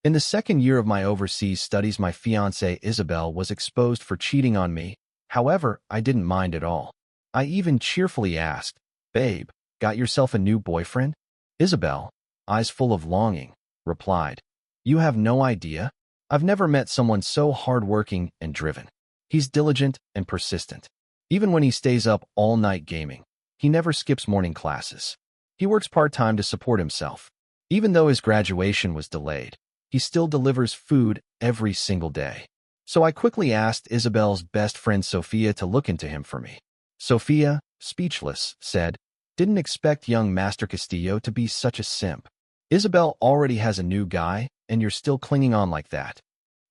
In the second year of my overseas studies, my fiancée Isabel was exposed for cheating on me. However, I didn't mind at all. I even cheerfully asked, "Babe, got yourself a new boyfriend?" Isabel, eyes full of longing, replied, "You have no idea. I've never met someone so hardworking and driven. He's diligent and persistent. Even when he stays up all night gaming, he never skips morning classes. He works part-time to support himself. Even though his graduation was delayed, he still delivers food every single day." So I quickly asked Isabel's best friend Sophia to look into him for me. Sophia, speechless, said, "Didn't expect young Master Castillo to be such a simp. Isabel already has a new guy, and you're still clinging on like that."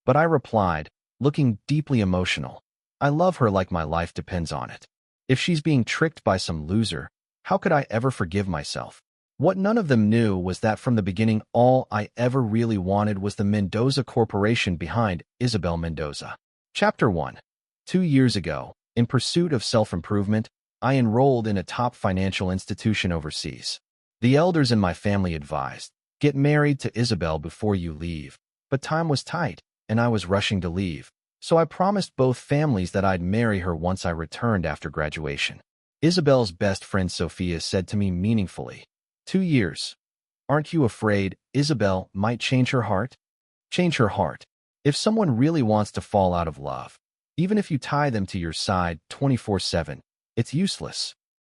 But I replied, looking deeply emotional, "I love her like my life depends on it. If she's being tricked by some loser, how could I ever forgive myself?" What none of them knew was that from the beginning, all I ever really wanted was the Mendoza Corporation behind Isabel Mendoza. Chapter 1. 2 years ago, in pursuit of self-improvement, I enrolled in a top financial institution overseas. The elders in my family advised, "Get married to Isabel before you leave." But time was tight, and I was rushing to leave. So I promised both families that I'd marry her once I returned after graduation. Isabel's best friend Sophia said to me meaningfully, "2 years. Aren't you afraid Isabel might change her heart?" Change her heart. If someone really wants to fall out of love, even if you tie them to your side 24/7, it's useless.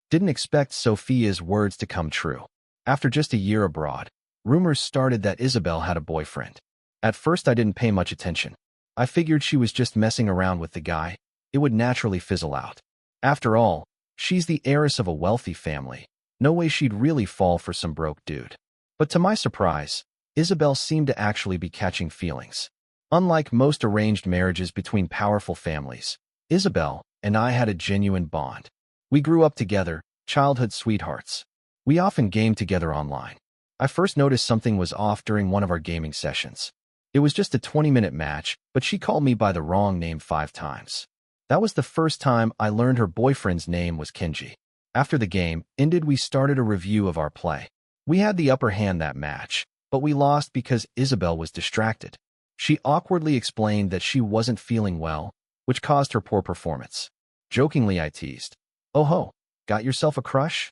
Didn't expect Sophia's words to come true. After just a year abroad, rumors started that Isabel had a boyfriend. At first, I didn't pay much attention. I figured she was just messing around with the guy. It would naturally fizzle out. After all, she's the heiress of a wealthy family. No way she'd really fall for some broke dude. But to my surprise, Isabel seemed to actually be catching feelings. Unlike most arranged marriages between powerful families, Isabel and I had a genuine bond. We grew up together, childhood sweethearts. We often gamed together online. I first noticed something was off during one of our gaming sessions. It was just a 20-minute match, but she called me by the wrong name 5 times. That was the first time I learned her boyfriend's name was Kenji. After the game ended, we started a review of our play. We had the upper hand that match, but we lost because Isabel was distracted. She awkwardly explained that she wasn't feeling well, which caused her poor performance. Jokingly, I teased, "Oh ho, got yourself a crush?"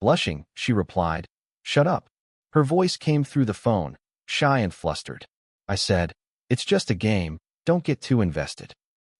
Blushing, she replied, "Shut up." Her voice came through the phone, shy and flustered. I said, "It's just a game, don't get too invested."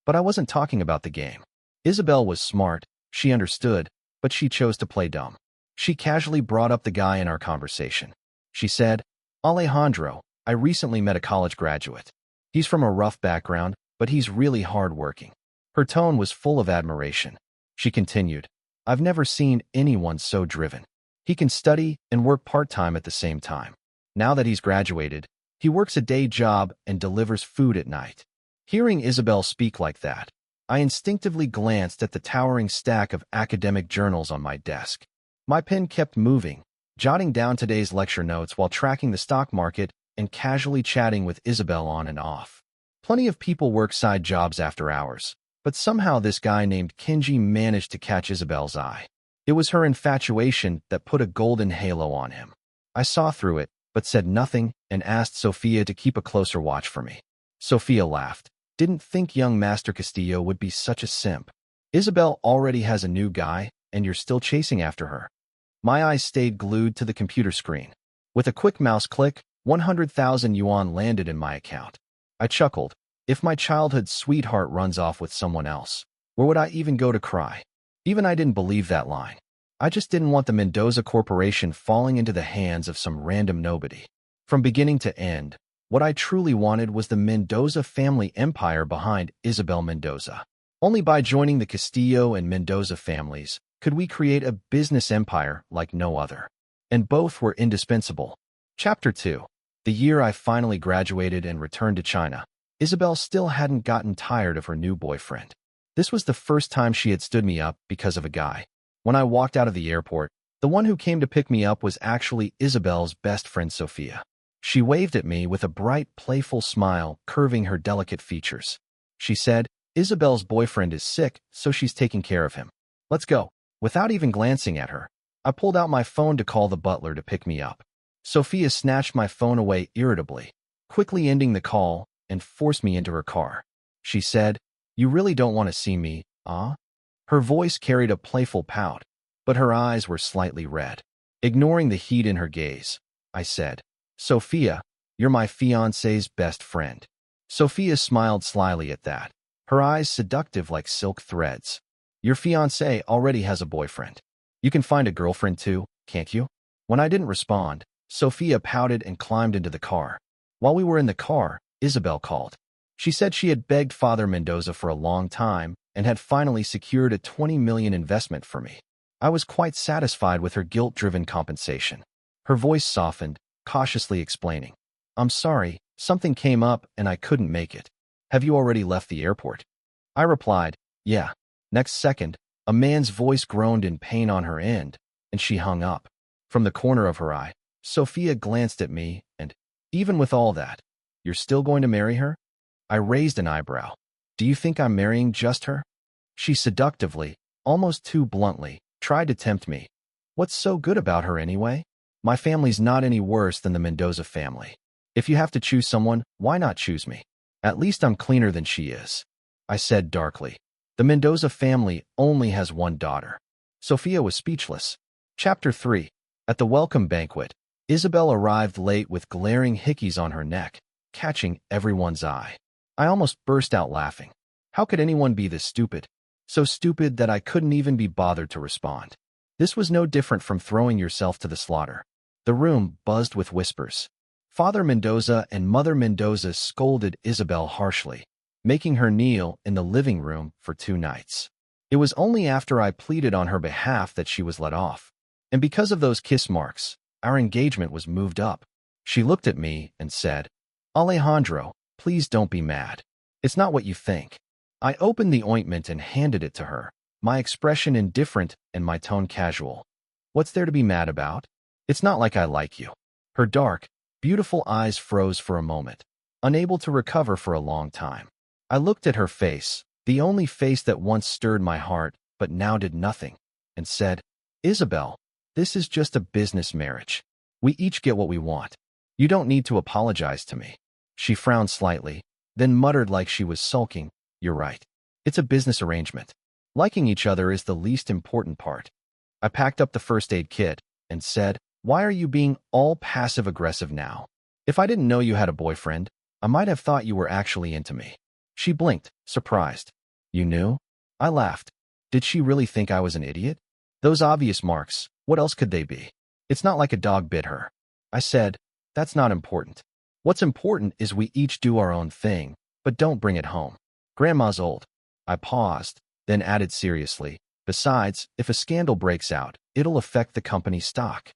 But I wasn't talking about the game. Isabel was smart, she understood, but she chose to play dumb. She casually brought up the guy in our conversation. She said, "Alejandro, I recently met a college graduate. He's from a rough background, but he's really hardworking." Her tone was full of admiration. She continued, "I've never seen anyone so driven. He can study and work part-time at the same time. Now that he's graduated, he works a day job and delivers food at night." Hearing Isabel speak like that, I instinctively glanced at the towering stack of academic journals on my desk. My pen kept moving, jotting down today's lecture notes while tracking the stock market and casually chatting with Isabel on and off. Plenty of people work side jobs after hours, but somehow this guy named Kenji managed to catch Isabel's eye. It was her infatuation that put a golden halo on him. I saw through it, but said nothing and asked Sophia to keep a closer watch for me. Sophia laughed. "Didn't think young Master Castillo would be such a simp. Isabel already has a new guy, and you're still chasing after her." My eyes stayed glued to the computer screen. With a quick mouse click, 100,000 yuan landed in my account. I chuckled. If my childhood sweetheart runs off with someone else, where would I even go to cry? Even I didn't believe that line. I just didn't want the Mendoza Corporation falling into the hands of some random nobody. From beginning to end, what I truly wanted was the Mendoza family empire behind Isabel Mendoza. Only by joining the Castillo and Mendoza families could we create a business empire like no other. And both were indispensable. Chapter 2. The year I finally graduated and returned to China, Isabel still hadn't gotten tired of her new boyfriend. This was the first time she had stood me up because of a guy. When I walked out of the airport, the one who came to pick me up was actually Isabel's best friend Sophia. She waved at me with a bright, playful smile curving her delicate features. She said, "Isabel's boyfriend is sick, so she's taking care of him. Let's go." Without even glancing at her, I pulled out my phone to call the butler to pick me up. Sophia snatched my phone away irritably. quickly ending the call, and forced me into her car. She said, "You really don't want to see me, ah?" Her voice carried a playful pout, but her eyes were slightly red. Ignoring the heat in her gaze, I said, "Sophia, you're my fiancé's best friend." Sophia smiled slyly at that, her eyes seductive like silk threads. "Your fiancé already has a boyfriend. You can find a girlfriend too, can't you?" When I didn't respond, Sophia pouted and climbed into the car. While we were in the car, Isabel called. She said she had begged Father Mendoza for a long time and had finally secured a 20 million investment for me. I was quite satisfied with her guilt-driven compensation. Her voice softened, cautiously explaining, "I'm sorry, something came up and I couldn't make it. Have you already left the airport?" I replied, "Yeah." Next second, a man's voice groaned in pain on her end, and she hung up. From the corner of her eye, Sophia glanced at me and, "Even with all that, you're still going to marry her?" I raised an eyebrow. "Do you think I'm marrying just her?" She seductively, almost too bluntly, tried to tempt me. "What's so good about her anyway? My family's not any worse than the Mendoza family. If you have to choose someone, why not choose me? At least I'm cleaner than she is," I said darkly. The Mendoza family only has one daughter. Sophia was speechless. Chapter 3. At the welcome banquet, Isabel arrived late with glaring hickeys on her neck, catching everyone's eye. I almost burst out laughing. How could anyone be this stupid? So stupid that I couldn't even be bothered to respond. This was no different from throwing yourself to the slaughter. The room buzzed with whispers. Father Mendoza and Mother Mendoza scolded Isabel harshly, making her kneel in the living room for 2 nights. It was only after I pleaded on her behalf that she was let off. And because of those kiss marks, our engagement was moved up. She looked at me and said, "Alejandro, please don't be mad. It's not what you think." I opened the ointment and handed it to her, my expression indifferent and my tone casual. "What's there to be mad about? It's not like I like you." Her dark, beautiful eyes froze for a moment, unable to recover for a long time. I looked at her face, the only face that once stirred my heart but now did nothing, and said, "Isabel, this is just a business marriage. We each get what we want. You don't need to apologize to me." She frowned slightly, then muttered like she was sulking, "You're right. It's a business arrangement. Liking each other is the least important part." I packed up the first aid kit and said, "Why are you being all passive-aggressive now? If I didn't know you had a boyfriend, I might have thought you were actually into me." She blinked, surprised. "You knew?" I laughed. Did she really think I was an idiot? Those obvious marks, what else could they be? It's not like a dog bit her. I said, "That's not important. What's important is we each do our own thing, but don't bring it home. Grandma's old." I paused, then added seriously, "Besides, if a scandal breaks out, it'll affect the company's stock."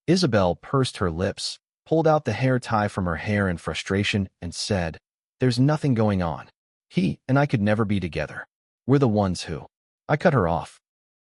Isabel pursed her lips, pulled out the hair tie from her hair in frustration, and said, "There's nothing going on. He and I could never be together. We're the ones who." I cut her off.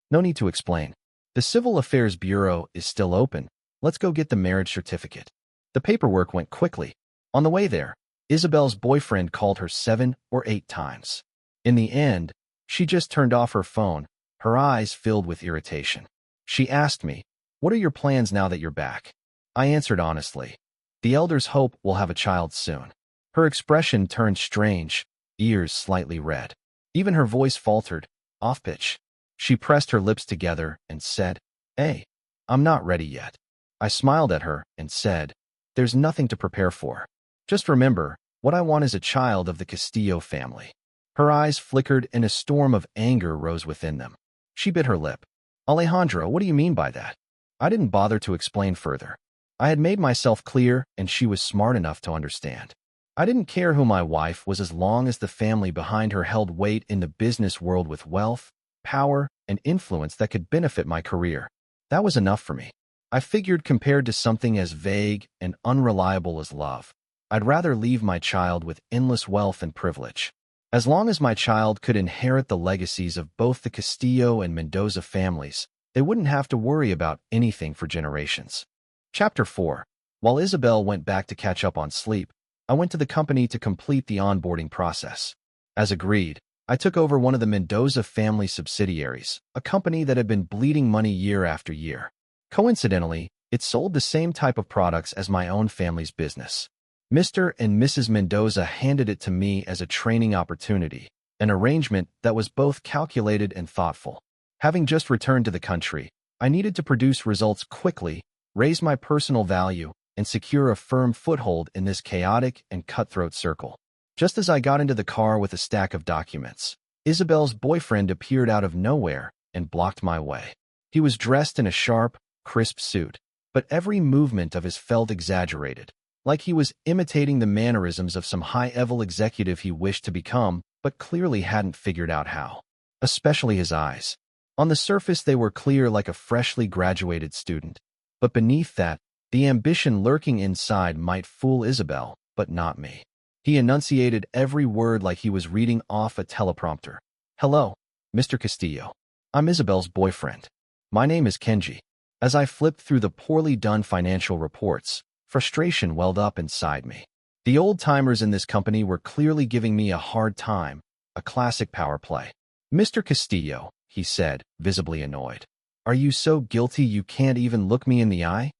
"No need to explain. The Civil Affairs Bureau is still open. Let's go get the marriage certificate." The paperwork went quickly. On the way there, Isabel's boyfriend called her 7 or 8 times. In the end, she just turned off her phone, her eyes filled with irritation. She asked me, "What are your plans now that you're back?" I answered honestly, "The elders hope we'll have a child soon." Her expression turned strange, ears slightly red. Even her voice faltered, off-pitch. She pressed her lips together and said, "Hey, I'm not ready yet." I smiled at her and said, "There's nothing to prepare for. Just remember, what I want is a child of the Castillo family." Her eyes flickered and a storm of anger rose within them. She bit her lip. "Alejandro, what do you mean by that?" I didn't bother to explain further. I had made myself clear and she was smart enough to understand. I didn't care who my wife was as long as the family behind her held weight in the business world with wealth, power, and influence that could benefit my career. That was enough for me. I figured compared to something as vague and unreliable as love, I'd rather leave my child with endless wealth and privilege. As long as my child could inherit the legacies of both the Castillo and Mendoza families, they wouldn't have to worry about anything for generations. Chapter 4. While Isabel went back to catch up on sleep, I went to the company to complete the onboarding process. As agreed, I took over one of the Mendoza family subsidiaries, a company that had been bleeding money year after year. Coincidentally, it sold the same type of products as my own family's business. Mr. and Mrs. Mendoza handed it to me as a training opportunity, an arrangement that was both calculated and thoughtful. Having just returned to the country, I needed to produce results quickly, raise my personal value, and secure a firm foothold in this chaotic and cutthroat circle. Just as I got into the car with a stack of documents, Isabel's boyfriend appeared out of nowhere and blocked my way. He was dressed in a sharp, crisp suit, but every movement of his felt exaggerated, like he was imitating the mannerisms of some high-level executive he wished to become, but clearly hadn't figured out how. Especially his eyes. On the surface, they were clear like a freshly graduated student. But beneath that, the ambition lurking inside might fool Isabel, but not me. He enunciated every word like he was reading off a teleprompter. "Hello, Mr. Castillo. I'm Isabel's boyfriend. My name is Kenji." As I flipped through the poorly done financial reports, frustration welled up inside me. The old-timers in this company were clearly giving me a hard time, a classic power play. "Mr. Castillo," he said, visibly annoyed. "Are you so guilty you can't even look me in the eye?"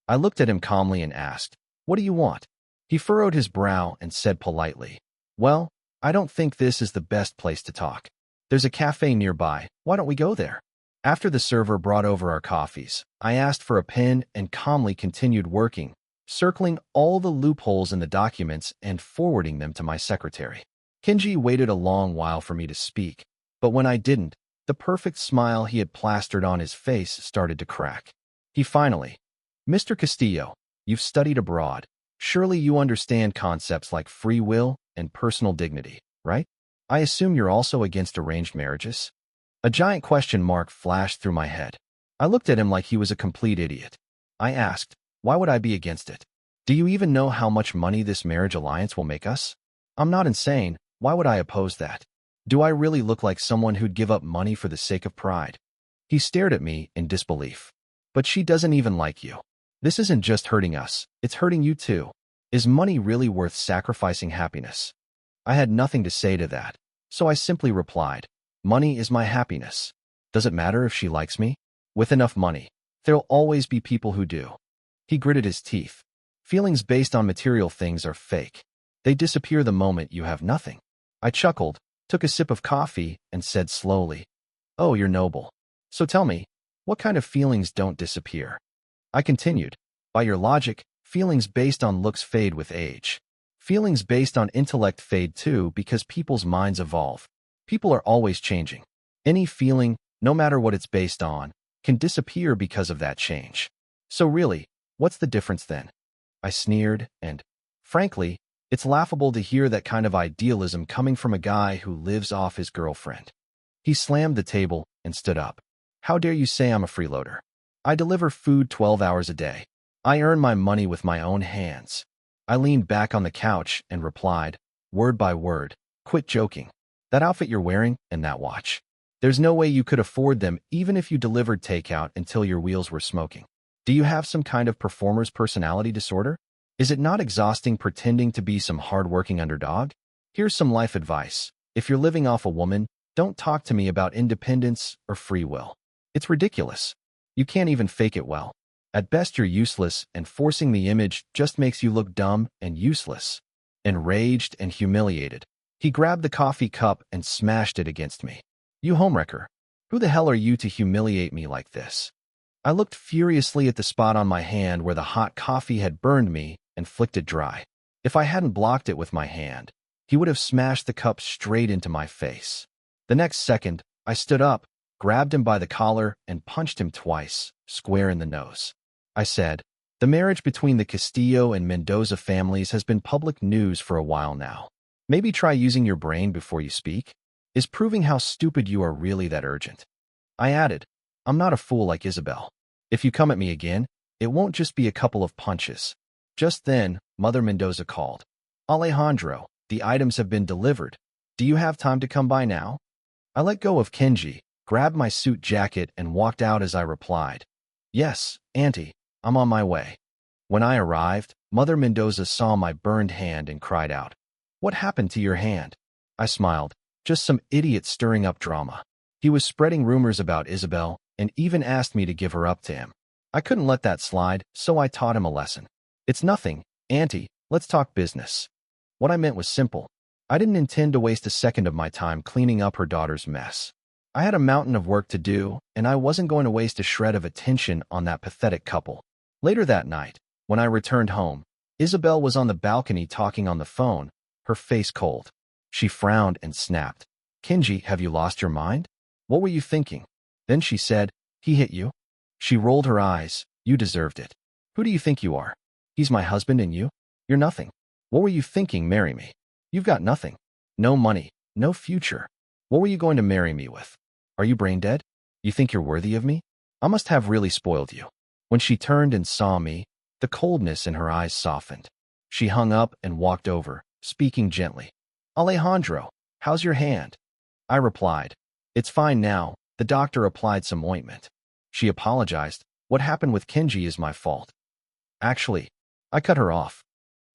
I looked at him calmly and asked, "What do you want?" He furrowed his brow and said politely, "Well, I don't think this is the best place to talk. There's a cafe nearby. Why don't we go there?" After the server brought over our coffees, I asked for a pen and calmly continued working, circling all the loopholes in the documents and forwarding them to my secretary. Kenji waited a long while for me to speak, but when I didn't, the perfect smile he had plastered on his face started to crack. He finally, "Mr. Castillo, you've studied abroad. Surely you understand concepts like free will and personal dignity, right? I assume you're also against arranged marriages?" A giant question mark flashed through my head. I looked at him like he was a complete idiot. I asked, "Why would I be against it? Do you even know how much money this marriage alliance will make us? I'm not insane. Why would I oppose that? Do I really look like someone who'd give up money for the sake of pride?" He stared at me in disbelief. "But she doesn't even like you. This isn't just hurting us, it's hurting you too. Is money really worth sacrificing happiness?" I had nothing to say to that, so I simply replied, "Money is my happiness. Does it matter if she likes me? With enough money, there'll always be people who do." He gritted his teeth. "Feelings based on material things are fake. They disappear the moment you have nothing." I chuckled, took a sip of coffee, and said slowly, "Oh, you're noble. So tell me, what kind of feelings don't disappear?" I continued, "By your logic, feelings based on looks fade with age. Feelings based on intellect fade too because people's minds evolve. People are always changing. Any feeling, no matter what it's based on, can disappear because of that change. So really, what's the difference then?" I sneered, and, frankly, it's laughable to hear that kind of idealism coming from a guy who lives off his girlfriend. He slammed the table and stood up. "How dare you say I'm a freeloader? I deliver food 12 hours a day. I earn my money with my own hands." I leaned back on the couch and replied, word by word, "Quit joking. That outfit you're wearing and that watch. There's no way you could afford them even if you delivered takeout until your wheels were smoking. Do you have some kind of performer's personality disorder? Is it not exhausting pretending to be some hardworking underdog? Here's some life advice. If you're living off a woman, don't talk to me about independence or free will. It's ridiculous. You can't even fake it well. At best, you're useless, and forcing the image just makes you look dumb and useless." Enraged and humiliated, he grabbed the coffee cup and smashed it against me. "You homewrecker. Who the hell are you to humiliate me like this?" I looked furiously at the spot on my hand where the hot coffee had burned me and flicked it dry. If I hadn't blocked it with my hand, he would have smashed the cup straight into my face. The next second, I stood up, grabbed him by the collar, and punched him twice, square in the nose. I said, "The marriage between the Castillo and Mendoza families has been public news for a while now. Maybe try using your brain before you speak. Is proving how stupid you are really that urgent?" I added, "I'm not a fool like Isabel. If you come at me again, it won't just be a couple of punches." Just then, Mother Mendoza called. "Alejandro, the items have been delivered. Do you have time to come by now?" I let go of Kenji, grabbed my suit jacket, and walked out as I replied, "Yes, Auntie, I'm on my way." When I arrived, Mother Mendoza saw my burned hand and cried out, "What happened to your hand?" I smiled, "Just some idiot stirring up drama. He was spreading rumors about Isabel and even asked me to give her up to him. I couldn't let that slide, so I taught him a lesson." "It's nothing, Auntie. Let's talk business. What I meant was simple. I didn't intend to waste a second of my time cleaning up her daughter's mess. I had a mountain of work to do, and I wasn't going to waste a shred of attention on that pathetic couple. Later that night, when I returned home, Isabel was on the balcony talking on the phone, her face cold. She frowned and snapped. Kenji, have you lost your mind? What were you thinking? Then she said, he hit you? She rolled her eyes. You deserved it. Who do you think you are? He's my husband and you? You're nothing. What were you thinking, marry me? You've got nothing. No money, no future. What were you going to marry me with? Are you brain dead? You think you're worthy of me? I must have really spoiled you. When she turned and saw me, the coldness in her eyes softened. She hung up and walked over, speaking gently. Alejandro, how's your hand? I replied, it's fine now. The doctor applied some ointment. She apologized. What happened with Kenji is my fault. Actually, I cut her off.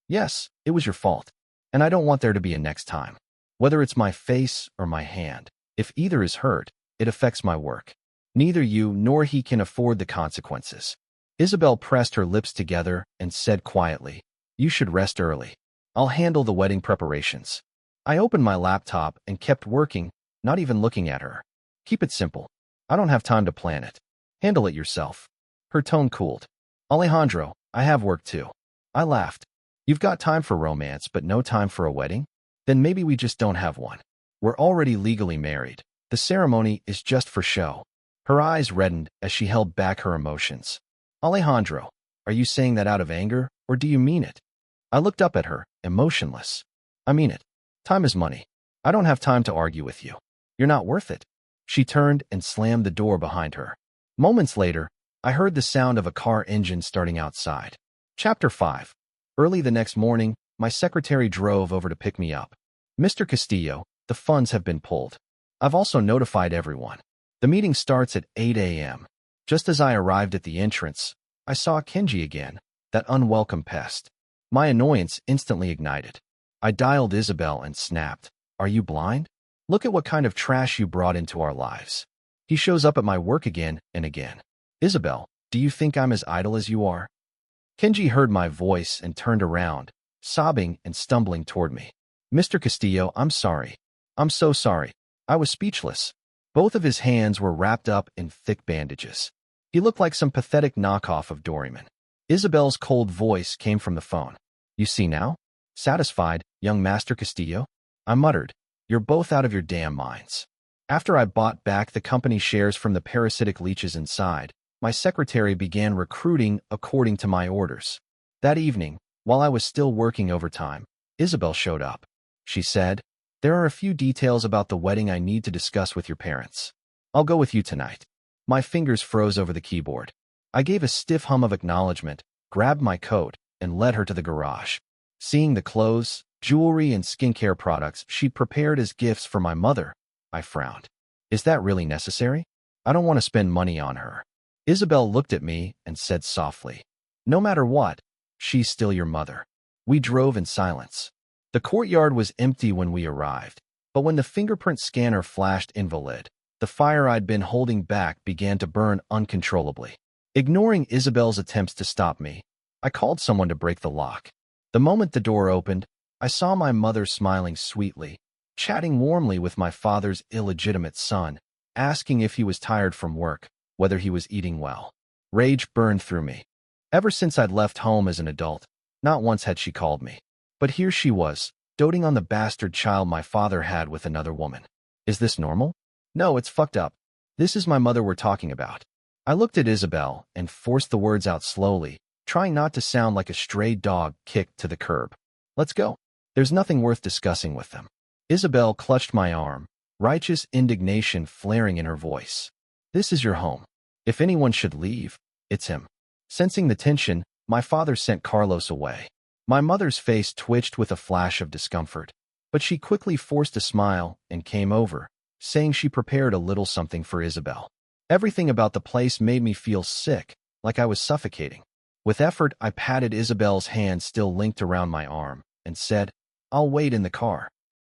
Yes, it was your fault. And I don't want there to be a next time. Whether it's my face or my hand, if either is hurt, it affects my work. Neither you nor he can afford the consequences. Isabel pressed her lips together and said quietly, you should rest early. I'll handle the wedding preparations. I opened my laptop and kept working, not even looking at her. Keep it simple. I don't have time to plan it. Handle it yourself. Her tone cooled. Alejandro, I have work too. I laughed. You've got time for romance, but no time for a wedding? Then maybe we just don't have one. We're already legally married. The ceremony is just for show. Her eyes reddened as she held back her emotions. Alejandro, are you saying that out of anger, or do you mean it? I looked up at her, emotionless. I mean it. Time is money. I don't have time to argue with you. You're not worth it. She turned and slammed the door behind her. Moments later, I heard the sound of a car engine starting outside. Chapter 5. Early the next morning, my secretary drove over to pick me up. Mr. Castillo, the funds have been pulled. I've also notified everyone. The meeting starts at 8 a.m. Just as I arrived at the entrance, I saw Kenji again, that unwelcome pest. My annoyance instantly ignited. I dialed Isabel and snapped. Are you blind? Look at what kind of trash you brought into our lives. He shows up at my work again and again. Isabel, do you think I'm as idle as you are? Kenji heard my voice and turned around, sobbing and stumbling toward me. Mr. Castillo, I'm sorry. I'm so sorry. I was speechless. Both of his hands were wrapped up in thick bandages. He looked like some pathetic knockoff of Doraemon. Isabel's cold voice came from the phone. You see now? Satisfied, young Master Castillo? I muttered. You're both out of your damn minds. After I bought back the company shares from the parasitic leeches inside, my secretary began recruiting according to my orders. That evening, while I was still working overtime, Isabel showed up. She said, there are a few details about the wedding I need to discuss with your parents. I'll go with you tonight. My fingers froze over the keyboard. I gave a stiff hum of acknowledgement, grabbed my coat, and led her to the garage. Seeing the clothes, jewelry, and skincare products she'd prepared as gifts for my mother, I frowned. Is that really necessary? I don't want to spend money on her. Isabel looked at me and said softly, no matter what, she's still your mother. We drove in silence. The courtyard was empty when we arrived, but when the fingerprint scanner flashed invalid, the fire I'd been holding back began to burn uncontrollably. Ignoring Isabel's attempts to stop me, I called someone to break the lock. The moment the door opened, I saw my mother smiling sweetly, chatting warmly with my father's illegitimate son, asking if he was tired from work, whether he was eating well. Rage burned through me. Ever since I'd left home as an adult, not once had she called me. But here she was, doting on the bastard child my father had with another woman. Is this normal? No, it's fucked up. This is my mother we're talking about. I looked at Isabel and forced the words out slowly, trying not to sound like a stray dog kicked to the curb. Let's go. There's nothing worth discussing with them. Isabel clutched my arm, righteous indignation flaring in her voice. This is your home. If anyone should leave, it's him. Sensing the tension, my father sent Carlos away. My mother's face twitched with a flash of discomfort, but she quickly forced a smile and came over, saying she prepared a little something for Isabel. Everything about the place made me feel sick, like I was suffocating. With effort, I patted Isabel's hand still linked around my arm and said, I'll wait in the car.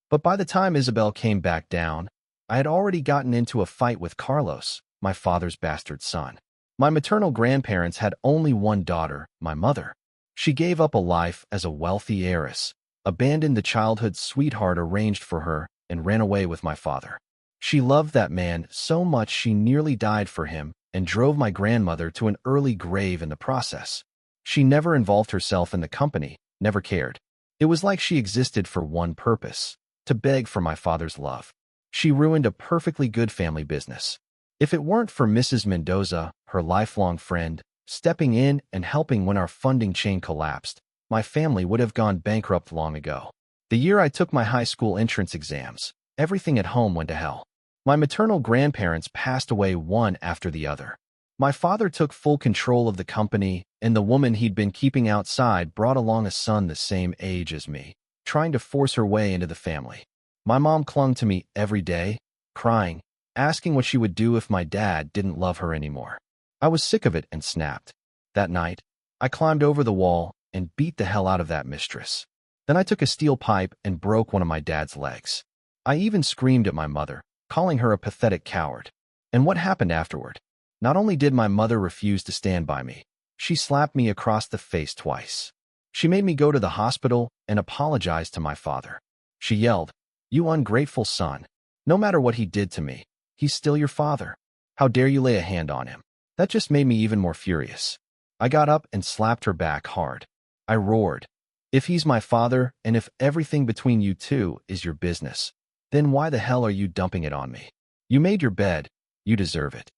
But by the time Isabel came back down, I had already gotten into a fight with Carlos, my father's bastard son. My maternal grandparents had only one daughter, my mother. She gave up a life as a wealthy heiress, abandoned the childhood sweetheart arranged for her, and ran away with my father. She loved that man so much she nearly died for him and drove my grandmother to an early grave in the process. She never involved herself in the company, never cared. It was like she existed for one purpose: to beg for my father's love. She ruined a perfectly good family business. If it weren't for Mrs. Mendoza, her lifelong friend, stepping in and helping when our funding chain collapsed, my family would have gone bankrupt long ago. The year I took my high school entrance exams, everything at home went to hell. My maternal grandparents passed away one after the other. My father took full control of the company, and the woman he'd been keeping outside brought along a son the same age as me, trying to force her way into the family. My mom clung to me every day, crying, asking what she would do if my dad didn't love her anymore. I was sick of it and snapped. That night, I climbed over the wall and beat the hell out of that mistress. Then I took a steel pipe and broke one of my dad's legs. I even screamed at my mother, calling her a pathetic coward. And what happened afterward? Not only did my mother refuse to stand by me, she slapped me across the face twice. She made me go to the hospital and apologize to my father. She yelled, "You ungrateful son. No matter what he did to me, he's still your father. How dare you lay a hand on him?" That just made me even more furious. I got up and slapped her back hard. I roared, "If he's my father, and if everything between you two is your business, then why the hell are you dumping it on me? You made your bed. You deserve it."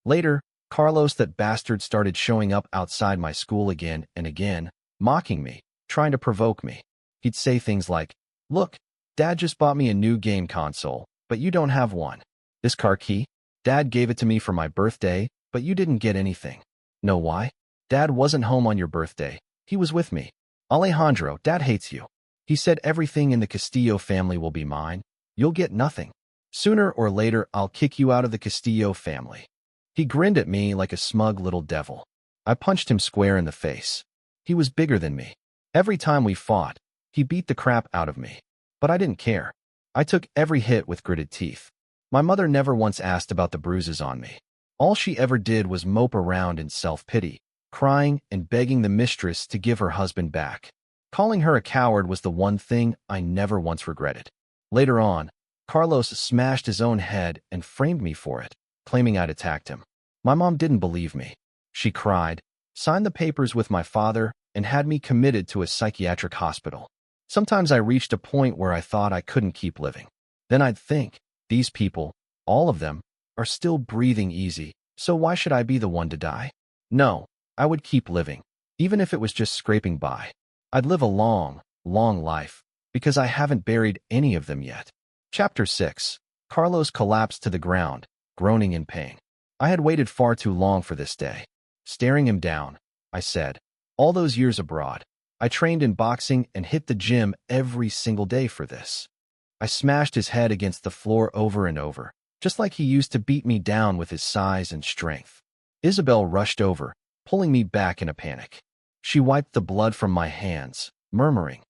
Later, Carlos, that bastard, started showing up outside my school again and again, mocking me, trying to provoke me. He'd say things like, "Look, Dad just bought me a new game console, but you don't have one. This car key? Dad gave it to me for my birthday, but you didn't get anything. Know why? Dad wasn't home on your birthday. He was with me. Alejandro, Dad hates you. He said everything in the Castillo family will be mine. You'll get nothing. Sooner or later, I'll kick you out of the Castillo family." He grinned at me like a smug little devil. I punched him square in the face. He was bigger than me. Every time we fought, he beat the crap out of me. But I didn't care. I took every hit with gritted teeth. My mother never once asked about the bruises on me. All she ever did was mope around in self-pity, crying and begging the mistress to give her husband back. Calling her a coward was the one thing I never once regretted. Later on, Carlos smashed his own head and framed me for it, claiming I'd attacked him. My mom didn't believe me. She cried, signed the papers with my father, and had me committed to a psychiatric hospital. Sometimes I reached a point where I thought I couldn't keep living. Then I'd think, these people, all of them, are still breathing easy, so why should I be the one to die? No, I would keep living, even if it was just scraping by. I'd live a long, long life, because I haven't buried any of them yet. Chapter 6. Carlos collapsed to the ground, groaning in pain. I had waited far too long for this day. Staring him down, I said, "All those years abroad, I trained in boxing and hit the gym every single day for this." I smashed his head against the floor over and over, just like he used to beat me down with his size and strength. Isabel rushed over, pulling me back in a panic. She wiped the blood from my hands, murmuring,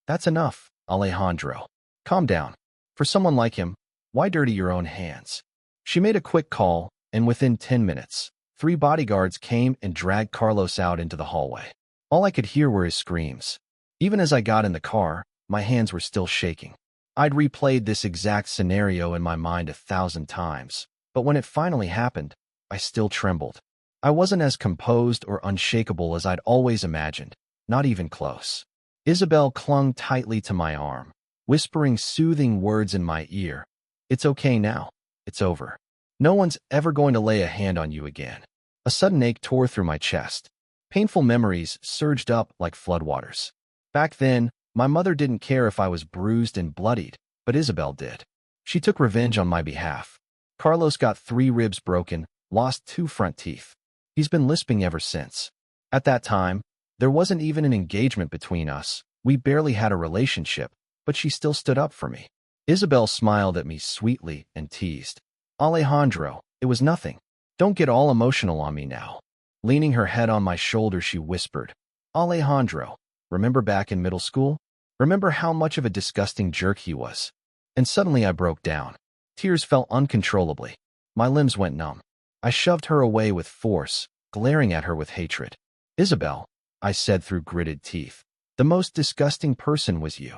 "That's enough, Alejandro. Calm down. For someone like him, why dirty your own hands?" She made a quick call, and within 10 minutes, 3 bodyguards came and dragged Carlos out into the hallway. All I could hear were his screams. Even as I got in the car, my hands were still shaking. I'd replayed this exact scenario in my mind 1,000 times, but when it finally happened, I still trembled. I wasn't as composed or unshakable as I'd always imagined, not even close. Isabel clung tightly to my arm, whispering soothing words in my ear. "It's okay now. It's over. No one's ever going to lay a hand on you again." A sudden ache tore through my chest. Painful memories surged up like floodwaters. Back then, my mother didn't care if I was bruised and bloodied, but Isabel did. She took revenge on my behalf. Carlos got 3 ribs broken, lost 2 front teeth. He's been lisping ever since. At that time, there wasn't even an engagement between us. We barely had a relationship, but she still stood up for me. Isabel smiled at me sweetly and teased, "Alejandro, it was nothing. Don't get all emotional on me now." Leaning her head on my shoulder, she whispered, "Alejandro, remember back in middle school? Remember how much of a disgusting jerk he was?" And suddenly I broke down. Tears fell uncontrollably. My limbs went numb. I shoved her away with force, glaring at her with hatred. "Isabel, I said through gritted teeth. The most disgusting person was you.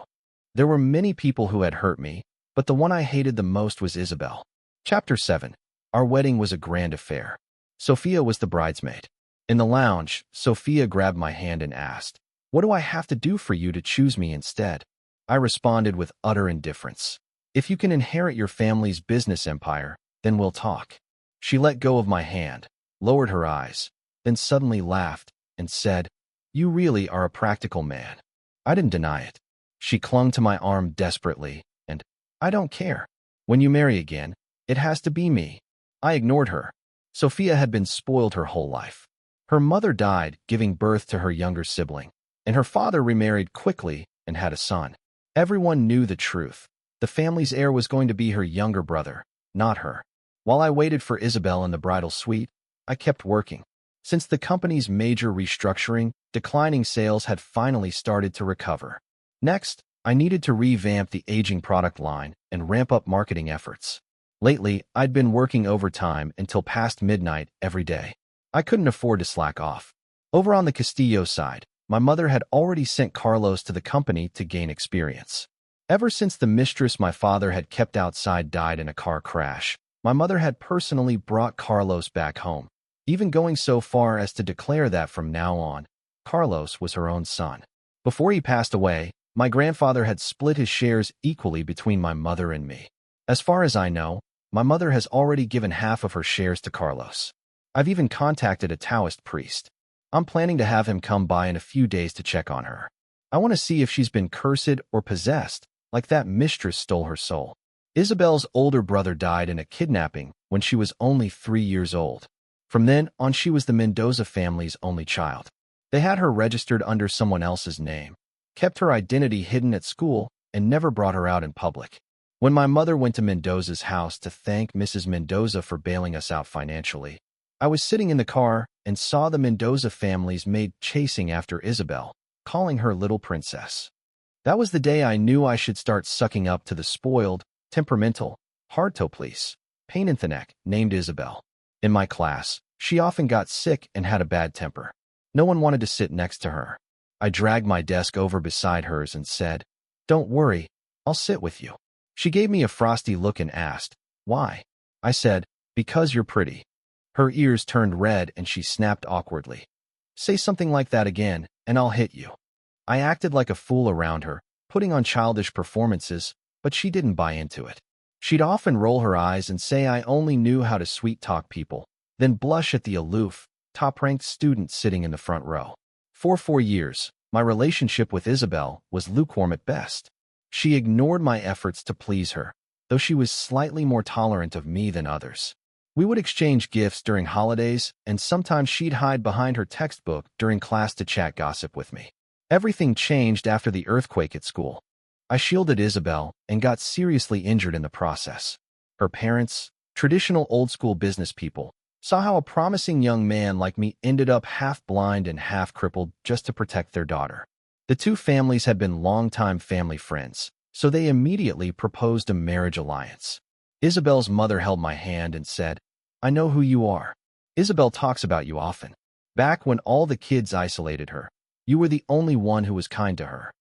There were many people who had hurt me, but the one I hated the most was Isabel. Chapter 7. Our wedding was a grand affair. Sophia was the bridesmaid. In the lounge, Sophia grabbed my hand and asked, "What do I have to do for you to choose me instead?" I responded with utter indifference. "If you can inherit your family's business empire, then we'll talk." She let go of my hand, lowered her eyes, then suddenly laughed and said, "You really are a practical man." I didn't deny it. She clung to my arm desperately, and, "I don't care. When you marry again, it has to be me." I ignored her. Sophia had been spoiled her whole life. Her mother died, giving birth to her younger sibling, and her father remarried quickly and had a son. Everyone knew the truth. The family's heir was going to be her younger brother, not her. While I waited for Isabel in the bridal suite, I kept working. Since the company's major restructuring, declining sales had finally started to recover. Next, I needed to revamp the aging product line and ramp up marketing efforts. Lately, I'd been working overtime until past midnight every day. I couldn't afford to slack off. Over on the Castillo side, my mother had already sent Carlos to the company to gain experience. Ever since the mistress my father had kept outside died in a car crash, my mother had personally brought Carlos back home, even going so far as to declare that from now on, Carlos was her own son. Before he passed away, my grandfather had split his shares equally between my mother and me. As far as I know, my mother has already given half of her shares to Carlos. I've even contacted a Taoist priest. I'm planning to have him come by in a few days to check on her. I want to see if she's been cursed or possessed, like that mistress stole her soul. Isabel's older brother died in a kidnapping when she was only 3 years old. From then on, she was the Mendoza family's only child. They had her registered under someone else's name, kept her identity hidden at school, and never brought her out in public. When my mother went to Mendoza's house to thank Mrs. Mendoza for bailing us out financially, I was sitting in the car and saw the Mendoza family's maid chasing after Isabel, calling her little princess. That was the day I knew I should start sucking up to the spoiled, temperamental, hard-to-please, pain-in-the-neck named Isabel. In my class, she often got sick and had a bad temper. No one wanted to sit next to her. I dragged my desk over beside hers and said, "Don't worry, I'll sit with you." She gave me a frosty look and asked, "Why?" I said, "Because you're pretty." Her ears turned red and she snapped awkwardly. "Say something like that again, and I'll hit you." I acted like a fool around her, putting on childish performances, but she didn't buy into it. She'd often roll her eyes and say I only knew how to sweet-talk people, then blush at the aloof, top-ranked student sitting in the front row. For 4 years, my relationship with Isabel was lukewarm at best. She ignored my efforts to please her, though she was slightly more tolerant of me than others. We would exchange gifts during holidays, and sometimes she'd hide behind her textbook during class to chat gossip with me. Everything changed after the earthquake at school. I shielded Isabel and got seriously injured in the process. Her parents, traditional old-school business people, saw how a promising young man like me ended up half-blind and half-crippled just to protect their daughter. The two families had been longtime family friends, so they immediately proposed a marriage alliance. Isabel's mother held my hand and said, "I know who you are. Isabel talks about you often. Back when all the kids isolated her, you were the only one who was kind to her."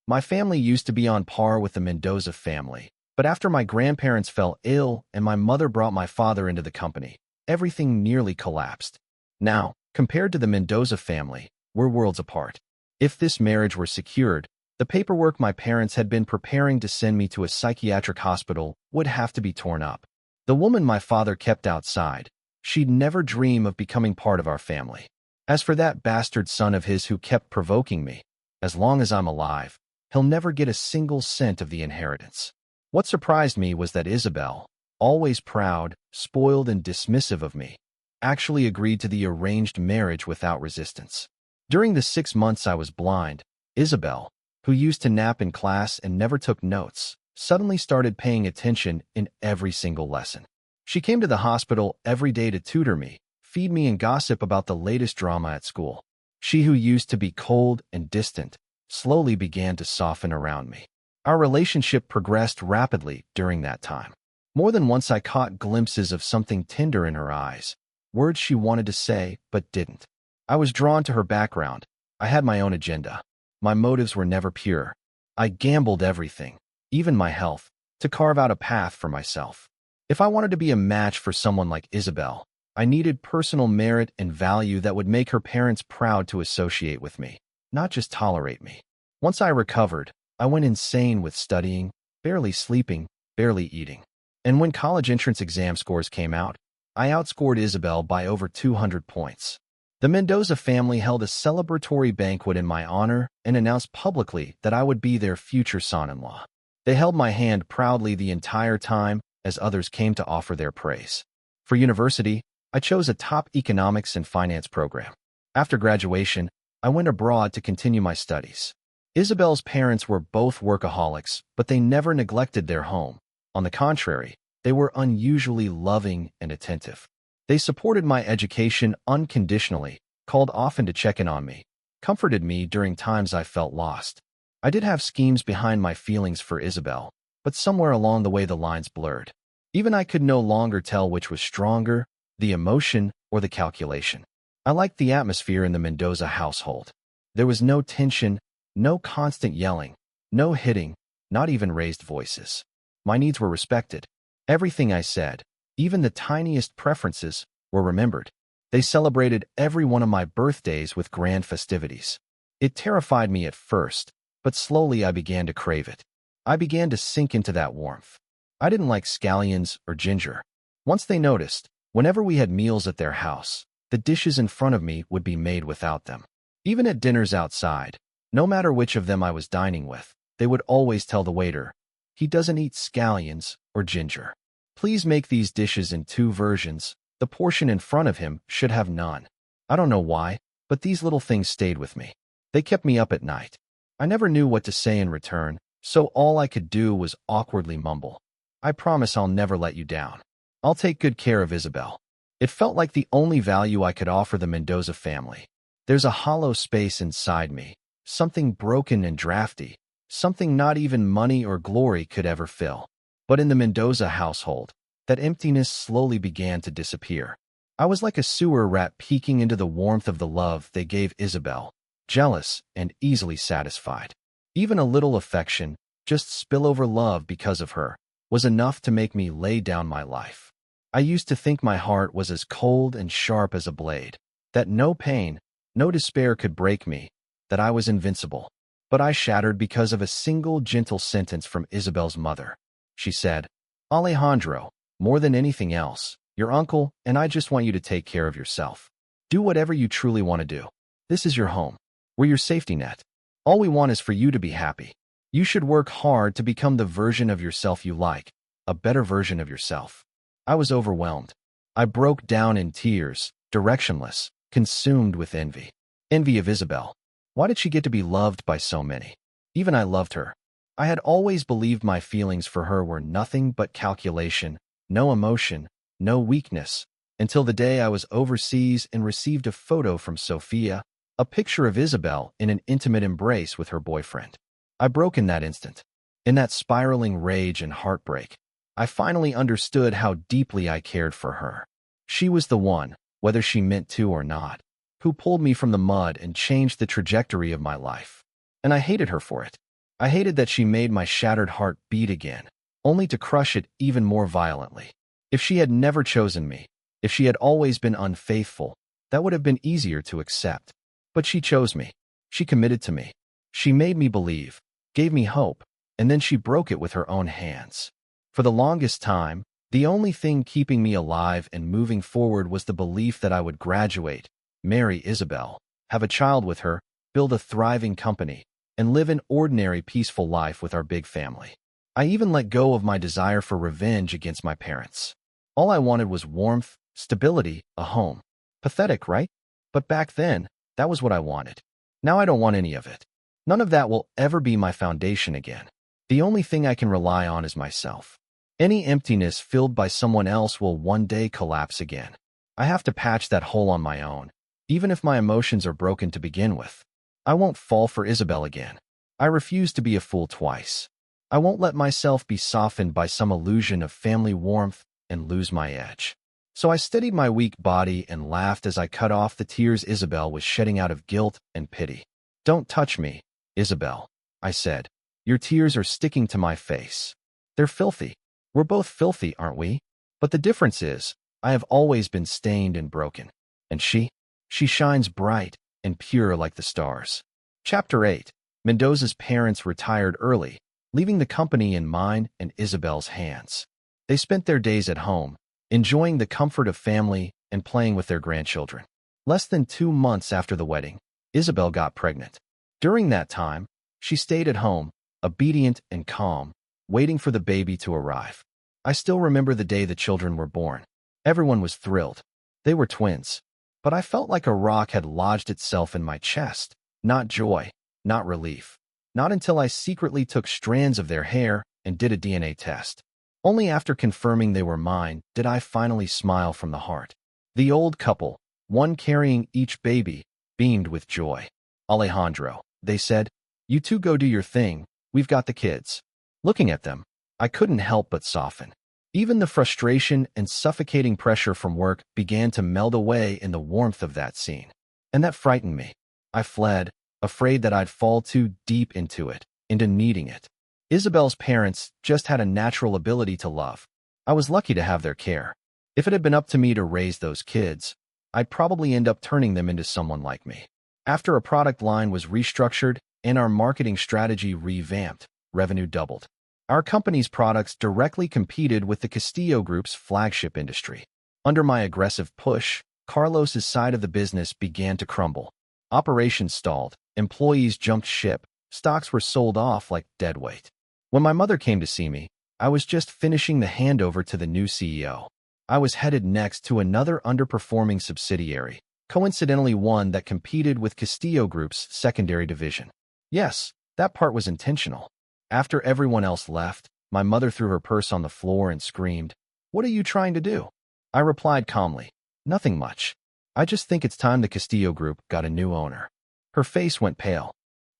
My family used to be on par with the Mendoza family, but after my grandparents fell ill and my mother brought my father into the company, everything nearly collapsed. Now, compared to the Mendoza family, we're worlds apart. If this marriage were secured, the paperwork my parents had been preparing to send me to a psychiatric hospital would have to be torn up. The woman my father kept outside, she'd never dream of becoming part of our family. As for that bastard son of his who kept provoking me, as long as I'm alive, he'll never get a single cent of the inheritance. What surprised me was that Isabel, always proud, spoiled, and dismissive of me, actually agreed to the arranged marriage without resistance. During the 6 months I was blind, Isabel, who used to nap in class and never took notes, suddenly started paying attention in every single lesson. She came to the hospital every day to tutor me, feed me, and gossip about the latest drama at school. She who used to be cold and distant slowly began to soften around me. Our relationship progressed rapidly during that time. More than once I caught glimpses of something tender in her eyes, words she wanted to say but didn't. I was drawn to her background, I had my own agenda. My motives were never pure. I gambled everything, even my health, to carve out a path for myself. If I wanted to be a match for someone like Isabel, I needed personal merit and value that would make her parents proud to associate with me, not just tolerate me. Once I recovered, I went insane with studying, barely sleeping, barely eating. And when college entrance exam scores came out, I outscored Isabel by over 200 points. The Mendoza family held a celebratory banquet in my honor and announced publicly that I would be their future son-in-law. They held my hand proudly the entire time as others came to offer their praise. For university, I chose a top economics and finance program. After graduation, I went abroad to continue my studies. Isabel's parents were both workaholics, but they never neglected their home. On the contrary, they were unusually loving and attentive. They supported my education unconditionally, called often to check in on me, comforted me during times I felt lost. I did have schemes behind my feelings for Isabel, but somewhere along the way the lines blurred. Even I could no longer tell which was stronger, the emotion or the calculation. I liked the atmosphere in the Mendoza household. There was no tension, no constant yelling, no hitting, not even raised voices. My needs were respected. Everything I said, even the tiniest preferences, were remembered. They celebrated every one of my birthdays with grand festivities. It terrified me at first, but slowly I began to crave it. I began to sink into that warmth. I didn't like scallions or ginger. Once they noticed, whenever we had meals at their house, the dishes in front of me would be made without them. Even at dinners outside, no matter which of them I was dining with, they would always tell the waiter, "He doesn't eat scallions or ginger. Please make these dishes in 2 versions. The portion in front of him should have none." I don't know why, but these little things stayed with me. They kept me up at night. I never knew what to say in return, so all I could do was awkwardly mumble, "I promise I'll never let you down. I'll take good care of Isabel." It felt like the only value I could offer the Mendoza family. There's a hollow space inside me, something broken and drafty, something not even money or glory could ever fill. But in the Mendoza household, that emptiness slowly began to disappear. I was like a sewer rat peeking into the warmth of the love they gave Isabel, jealous and easily satisfied. Even a little affection, just spillover love because of her, was enough to make me lay down my life. I used to think my heart was as cold and sharp as a blade, that no pain, no despair could break me, that I was invincible. But I shattered because of a single gentle sentence from Isabel's mother. She said, "Alejandro, more than anything else, your uncle and I just want you to take care of yourself. Do whatever you truly want to do. This is your home. We're your safety net. All we want is for you to be happy. You should work hard to become the version of yourself you like, a better version of yourself." I was overwhelmed. I broke down in tears, directionless, consumed with envy. Envy of Isabel. Why did she get to be loved by so many? Even I loved her. I had always believed my feelings for her were nothing but calculation, no emotion, no weakness, until the day I was overseas and received a photo from Sophia, a picture of Isabel in an intimate embrace with her boyfriend. I broke in that instant. In that spiraling rage and heartbreak, I finally understood how deeply I cared for her. She was the one, whether she meant to or not, who pulled me from the mud and changed the trajectory of my life. And I hated her for it. I hated that she made my shattered heart beat again, only to crush it even more violently. If she had never chosen me, if she had always been unfaithful, that would have been easier to accept. But she chose me. She committed to me. She made me believe, gave me hope, and then she broke it with her own hands. For the longest time, the only thing keeping me alive and moving forward was the belief that I would graduate, marry Isabel, have a child with her, build a thriving company, and live an ordinary, peaceful life with our big family. I even let go of my desire for revenge against my parents. All I wanted was warmth, stability, a home. Pathetic, right? But back then, that was what I wanted. Now I don't want any of it. None of that will ever be my foundation again. The only thing I can rely on is myself. Any emptiness filled by someone else will one day collapse again. I have to patch that hole on my own, even if my emotions are broken to begin with. I won't fall for Isabel again. I refuse to be a fool twice. I won't let myself be softened by some illusion of family warmth and lose my edge. So I steadied my weak body and laughed as I cut off the tears Isabel was shedding out of guilt and pity. Don't touch me, Isabel, I said. Your tears are sticking to my face. They're filthy. We're both filthy, aren't we? But the difference is, I have always been stained and broken. And she shines bright and pure like the stars. Chapter 8. Mendoza's parents retired early, leaving the company in mine and Isabel's hands. They spent their days at home, enjoying the comfort of family and playing with their grandchildren. Less than 2 months after the wedding, Isabel got pregnant. During that time, she stayed at home, obedient and calm, waiting for the baby to arrive. I still remember the day the children were born. Everyone was thrilled. They were twins. But I felt like a rock had lodged itself in my chest. Not joy, not relief. Not until I secretly took strands of their hair and did a DNA test. Only after confirming they were mine did I finally smile from the heart. The old couple, one carrying each baby, beamed with joy. Alejandro, they said, you two go do your thing, we've got the kids. Looking at them, I couldn't help but soften. Even the frustration and suffocating pressure from work began to melt away in the warmth of that scene. And that frightened me. I fled, afraid that I'd fall too deep into it, into needing it. Isabel's parents just had a natural ability to love. I was lucky to have their care. If it had been up to me to raise those kids, I'd probably end up turning them into someone like me. After a product line was restructured and our marketing strategy revamped, revenue doubled. Our company's products directly competed with the Castillo Group's flagship industry. Under my aggressive push, Carlos's side of the business began to crumble. Operations stalled, employees jumped ship, stocks were sold off like deadweight. When my mother came to see me, I was just finishing the handover to the new CEO. I was headed next to another underperforming subsidiary, coincidentally one that competed with Castillo Group's secondary division. Yes, that part was intentional. After everyone else left, my mother threw her purse on the floor and screamed, "What are you trying to do?" I replied calmly, "Nothing much. I just think it's time the Castillo Group got a new owner." Her face went pale.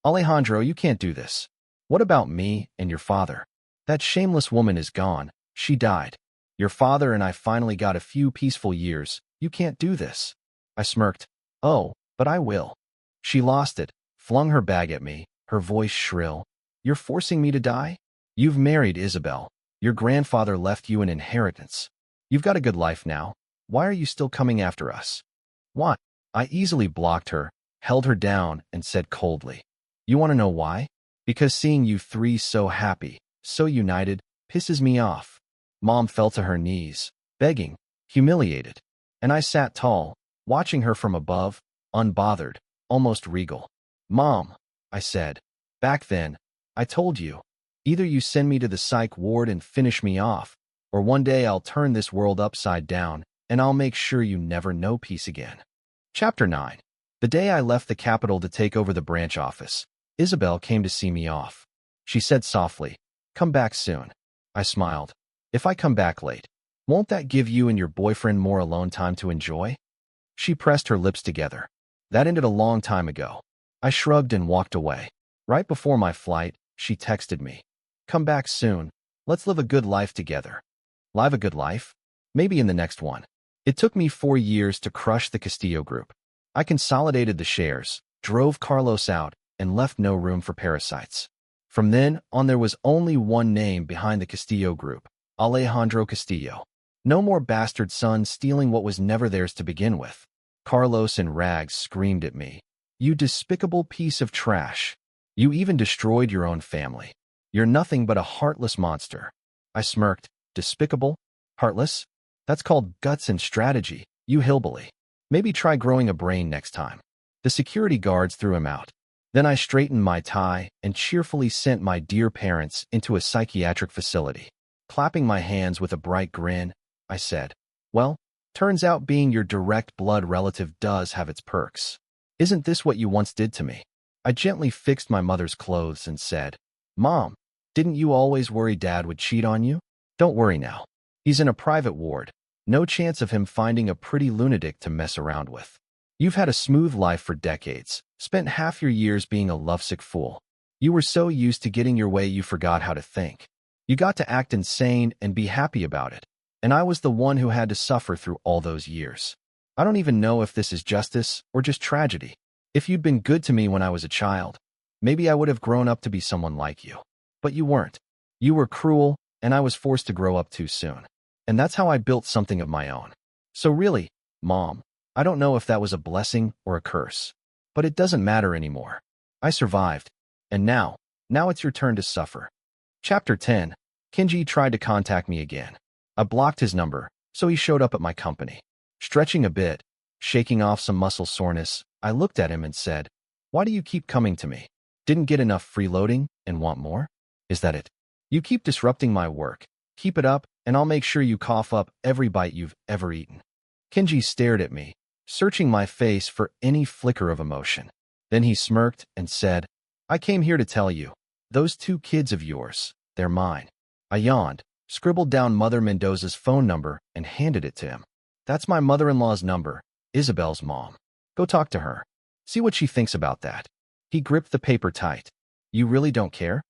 "Alejandro, you can't do this. What about me and your father? That shameless woman is gone. She died. Your father and I finally got a few peaceful years. You can't do this." I smirked. "Oh, but I will." She lost it, flung her bag at me, her voice shrill. "You're forcing me to die? You've married Isabel. Your grandfather left you an inheritance. You've got a good life now. Why are you still coming after us?" "Why?" I easily blocked her, held her down, and said coldly, "You want to know why? Because seeing you three so happy, so united, pisses me off." Mom fell to her knees, begging, humiliated. And I sat tall, watching her from above, unbothered, almost regal. "Mom," I said, "back then, I told you, either you send me to the psych ward and finish me off, or one day I'll turn this world upside down and I'll make sure you never know peace again." Chapter 9. The day I left the capital to take over the branch office, Isabel came to see me off. She said softly, "Come back soon." I smiled. "If I come back late, won't that give you and your boyfriend more alone time to enjoy?" She pressed her lips together. "That ended a long time ago." I shrugged and walked away. Right before my flight, she texted me, "Come back soon. Let's live a good life together." Live a good life? Maybe in the next one. It took me 4 years to crush the Castillo Group. I consolidated the shares, drove Carlos out, and left no room for parasites. From then on, there was only one name behind the Castillo Group, Alejandro Castillo. No more bastard sons stealing what was never theirs to begin with. Carlos in rags screamed at me, "You despicable piece of trash. You even destroyed your own family. You're nothing but a heartless monster." I smirked. "Despicable? Heartless? That's called guts and strategy, you hillbilly. Maybe try growing a brain next time." The security guards threw him out. Then I straightened my tie and cheerfully sent my dear parents into a psychiatric facility. Clapping my hands with a bright grin, I said, "Well, turns out being your direct blood relative does have its perks. Isn't this what you once did to me?" I gently fixed my mother's clothes and said, "Mom, didn't you always worry Dad would cheat on you? Don't worry now. He's in a private ward. No chance of him finding a pretty lunatic to mess around with. You've had a smooth life for decades, spent half your years being a lovesick fool. You were so used to getting your way you forgot how to think. You got to act insane and be happy about it. And I was the one who had to suffer through all those years. I don't even know if this is justice or just tragedy. If you'd been good to me when I was a child, maybe I would have grown up to be someone like you. But you weren't. You were cruel, and I was forced to grow up too soon. And that's how I built something of my own. So really, Mom, I don't know if that was a blessing or a curse. But it doesn't matter anymore. I survived. And now it's your turn to suffer. Chapter 10. Kenji tried to contact me again. I blocked his number, so he showed up at my company. Stretching a bit, shaking off some muscle soreness, I looked at him and said, "Why do you keep coming to me? Didn't get enough freeloading and want more? Is that it? You keep disrupting my work. Keep it up, and I'll make sure you cough up every bite you've ever eaten." Kenji stared at me, searching my face for any flicker of emotion. Then he smirked and said, "I came here to tell you, those 2 kids of yours, they're mine." I yawned, scribbled down Mother Mendoza's phone number, and handed it to him. "That's my mother-in-law's number, Isabel's mom. Go talk to her. See what she thinks about that." He gripped the paper tight. "You really don't care?"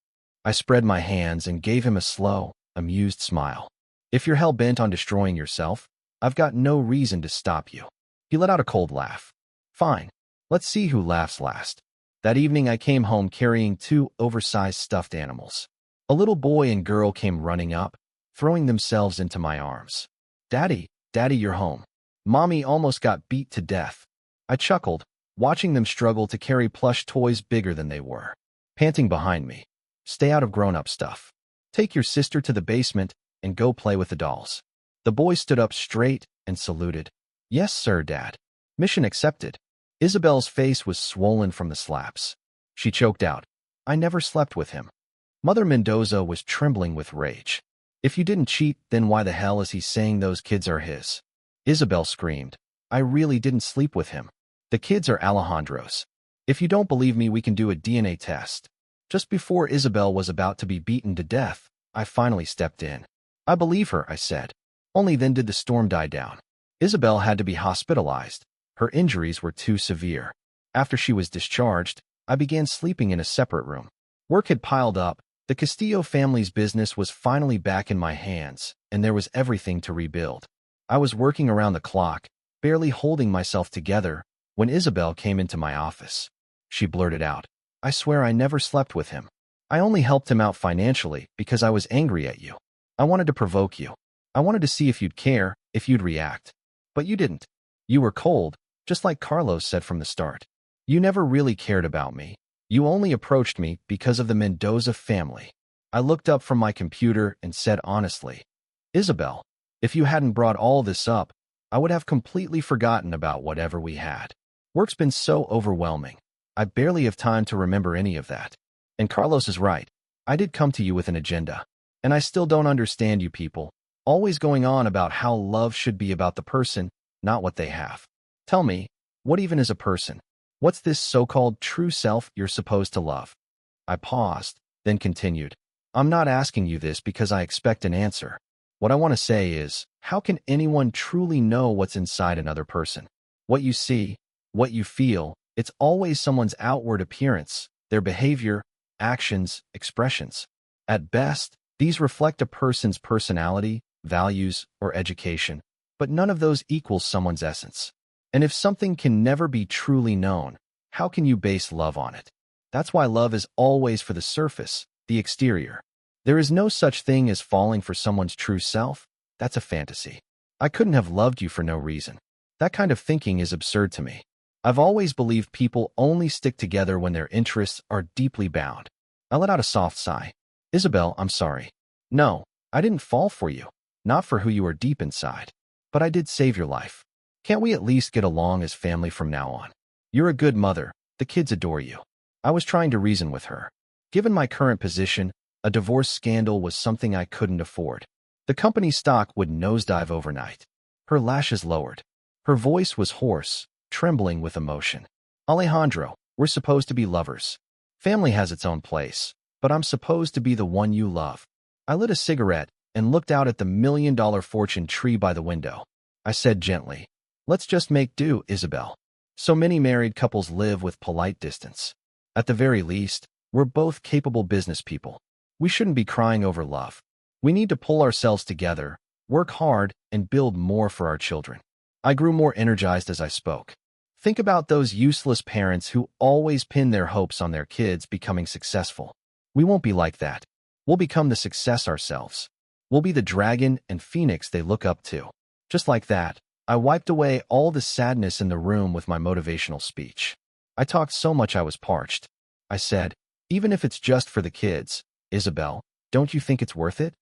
I spread my hands and gave him a slow, amused smile. "If you're hell-bent on destroying yourself, I've got no reason to stop you." He let out a cold laugh. "Fine. Let's see who laughs last." That evening I came home carrying 2 oversized stuffed animals. A little boy and girl came running up, throwing themselves into my arms. Daddy, you're home." Mommy almost got beat to death. I chuckled, watching them struggle to carry plush toys bigger than they were. Panting behind me, "Stay out of grown-up stuff. Take your sister to the basement and go play with the dolls." The boy stood up straight and saluted. "Yes, sir, Dad." Mission accepted. Isabel's face was swollen from the slaps. She choked out, "I never slept with him." Mother Mendoza was trembling with rage. "If you didn't cheat, then why the hell is he saying those kids are his?" Isabel screamed, "I really didn't sleep with him. The kids are Alejandro's. If you don't believe me, we can do a DNA test." Just before Isabel was about to be beaten to death, I finally stepped in. "I believe her," I said. Only then did the storm die down. Isabel had to be hospitalized. Her injuries were too severe. After she was discharged, I began sleeping in a separate room. Work had piled up. The Castillo family's business was finally back in my hands, and there was everything to rebuild. I was working around the clock, barely holding myself together, when Isabel came into my office. She blurted out, "I swear I never slept with him. I only helped him out financially because I was angry at you. I wanted to provoke you. I wanted to see if you'd care, if you'd react. But you didn't. You were cold, just like Carlos said from the start. You never really cared about me. You only approached me because of the Mendoza family." I looked up from my computer and said honestly, "Isabel, if you hadn't brought all this up, I would have completely forgotten about whatever we had. Work's been so overwhelming. I barely have time to remember any of that. And Carlos is right. I did come to you with an agenda. And I still don't understand you people, always going on about how love should be about the person, not what they have. Tell me, what even is a person? What's this so-called true self you're supposed to love?" I paused, then continued. "I'm not asking you this because I expect an answer. What I want to say is, how can anyone truly know what's inside another person? What you see, what you feel, it's always someone's outward appearance, their behavior, actions, expressions. At best, these reflect a person's personality, values, or education, but none of those equals someone's essence. And if something can never be truly known, how can you base love on it? That's why love is always for the surface, the exterior. There is no such thing as falling for someone's true self. That's a fantasy. I couldn't have loved you for no reason. That kind of thinking is absurd to me. I've always believed people only stick together when their interests are deeply bound." I let out a soft sigh. "Isabel, I'm sorry. No, I didn't fall for you. Not for who you are deep inside. But I did save your life. Can't we at least get along as family from now on? You're a good mother. The kids adore you." I was trying to reason with her. Given my current position, a divorce scandal was something I couldn't afford. The company's stock would nosedive overnight. Her lashes lowered. Her voice was hoarse, trembling with emotion. "Alejandro, we're supposed to be lovers. Family has its own place, but I'm supposed to be the one you love." I lit a cigarette and looked out at the million-dollar fortune tree by the window. I said gently, "Let's just make do, Isabel. So many married couples live with polite distance. At the very least, we're both capable business people. We shouldn't be crying over love. We need to pull ourselves together, work hard, and build more for our children." I grew more energized as I spoke. Think about those useless parents who always pin their hopes on their kids becoming successful. We won't be like that. We'll become the success ourselves. We'll be the dragon and phoenix they look up to. Just like that, I wiped away all the sadness in the room with my motivational speech. I talked so much I was parched. I said, even if it's just for the kids, Isabel, don't you think it's worth it?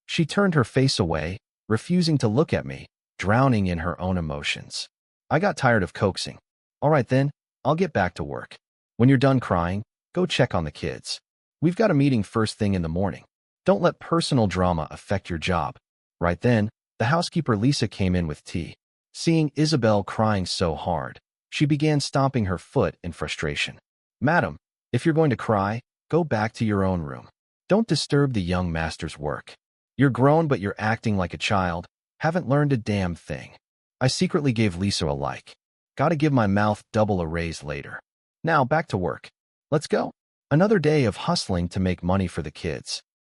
She turned her face away, refusing to look at me, drowning in her own emotions. I got tired of coaxing. All right then, I'll get back to work. When you're done crying, go check on the kids. We've got a meeting first thing in the morning. Don't let personal drama affect your job. Right then, the housekeeper Lisa came in with tea. Seeing Isabel crying so hard, she began stomping her foot in frustration. Madam, if you're going to cry, go back to your own room. Don't disturb the young master's work. You're grown but you're acting like a child, haven't learned a damn thing. I secretly gave Lisa a like. Gotta give my mouth double a raise later. Now back to work. Let's go. Another day of hustling to make money for the kids.